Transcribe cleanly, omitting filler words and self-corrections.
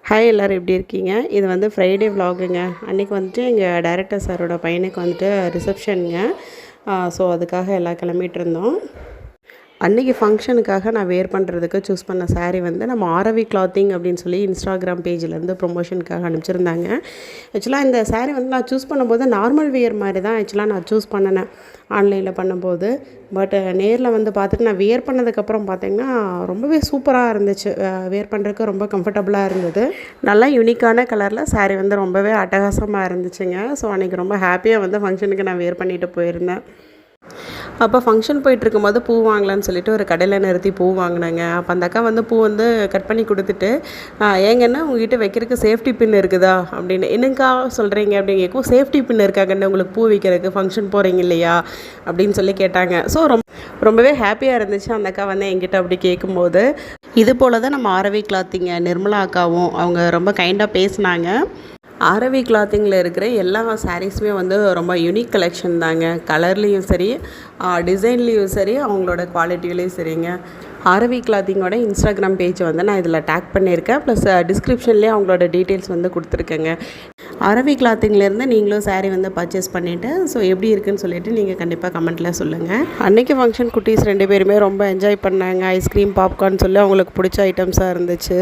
Hi எல்லோரும் எப்படி இருக்கீங்க? இது வந்து ஃப்ரைடே விலாகுங்க. அன்றைக்கி வந்துட்டு எங்கள் டைரக்டர் சாரோட பையனுக்கு வந்துட்டு ரிசப்ஷனுங்க. ஸோ அதுக்காக எல்லாம் கிளம்பிட்டு இருந்தோம். அன்றைக்கி ஃபங்க்ஷனுக்காக நான் வேர் பண்ணுறதுக்கு சூஸ் பண்ண சாரீ வந்து நம்ம ஆரவி கிளாத்திங் அப்படின்னு சொல்லி இன்ஸ்டாகிராம் பேஜ்லேருந்து ப்ரொமோஷனுக்காக அனுப்பிச்சிருந்தாங்க. ஆக்சுவலாக இந்த சாரீ வந்து நான் சூஸ் பண்ணும்போது நார்மல் வியர் மாதிரி தான் ஆக்சுவலாக நான் சூஸ் பண்ணினேன் ஆன்லைனில் பண்ணும்போது. பட் நேரில் வந்து பார்த்துட்டு நான் வியர் பண்ணதுக்கப்புறம் பார்த்திங்கன்னா ரொம்பவே சூப்பராக இருந்துச்சு. வியர் பண்ணுறதுக்கு ரொம்ப கம்ஃபர்டபுளாக இருந்தது. நல்லா யூனிக்கான கலரில் சாரீ வந்து ரொம்பவே அட்டகாசமாக இருந்துச்சுங்க. ஸோ அன்றைக்கி ரொம்ப ஹாப்பியாக வந்து ஃபங்க்ஷனுக்கு நான் வியர் பண்ணிட்டு போயிருந்தேன். அப்போ ஃபங்க்ஷன் போயிட்டுருக்கும்போது பூ வாங்கலான்னு சொல்லிட்டு ஒரு கடையில் நிறுத்தி பூ வாங்கினேங்க. அப்போ அந்த அக்கா வந்து பூ வந்து கட் பண்ணி கொடுத்துட்டு, ஏங்கன்னா உங்ககிட்ட வைக்கிறதுக்கு சேஃப்டி பின் இருக்குதா அப்படின்னு. என்னங்கக்கா சொல்கிறீங்க அப்படின்னு கேட்கும். சேஃப்டி பின் இருக்காங்கன்னு உங்களுக்கு பூ வைக்கிறதுக்கு ஃபங்க்ஷன் போகிறீங்க இல்லையா அப்படின்னு சொல்லி கேட்டாங்க. ஸோ ரொம்பவே ஹாப்பியாக இருந்துச்சு அந்த அக்கா வந்து என்கிட்ட அப்படி கேட்கும்போது. இது போல் தான் நம்ம ஆரவி கிளாத்திங்க நிர்மலா அக்காவும் அவங்க ரொம்ப கைண்டாக பேசினாங்க. ஆரவி கிளாத்திங்கில் இருக்கிற எல்லா சாரீஸுமே வந்து ரொம்ப யூனிக் கலெக்ஷன் தாங்க. கலர்லேயும் சரி, டிசைன்லேயும் சரி, அவங்களோட குவாலிட்டிலையும் சரிங்க. ஆரவி கிளாத்திங்கோட இன்ஸ்டாகிராம் பேஜ் வந்து நான் இதில் டேக் பண்ணியிருக்கேன். ப்ளஸ் டிஸ்கிரிப்ஷன்லேயே அவங்களோட டீட்டெயில்ஸ் வந்து கொடுத்துருக்கேங்க. ஆரவி கிளாத்திங்லேருந்து நீங்களும் சாரீ வந்து பர்ச்சேஸ் பண்ணிவிட்டு ஸோ எப்படி இருக்குதுன்னு சொல்லிவிட்டு நீங்கள் கண்டிப்பாக கமெண்ட்டில் சொல்லுங்கள். அன்றைக்கி ஃபங்க்ஷன் குட்டீஸ் 2 பேருமே ரொம்ப என்ஜாய் பண்ணாங்க. ஐஸ்கிரீம், பாப்கார்ன் சொல்லி அவங்களுக்கு பிடிச்ச ஐட்டம்ஸாக இருந்துச்சு.